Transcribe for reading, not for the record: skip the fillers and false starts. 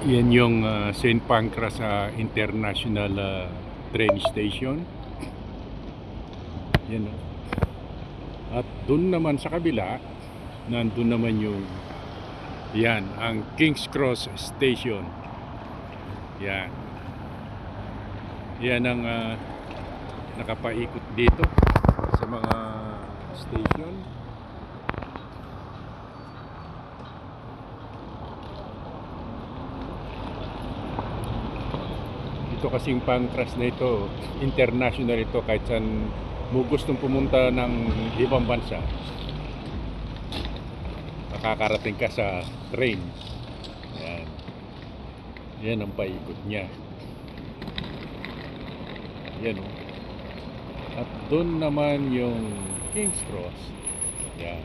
Yan yung St. Pancras International Train Station. Yan o. At dun naman sa kabila, nandun naman yung yan, ang King's Cross Station. Yan. Yan ang nakapaikot dito sa mga station. Ito kasing Pancras na ito, international ito, kahit saan mo gustong pumunta ng ibang bansa, makakarating ka sa train. Yan. Yan ang paikot niya. Yan o. At doon naman yung King's Cross. Yan.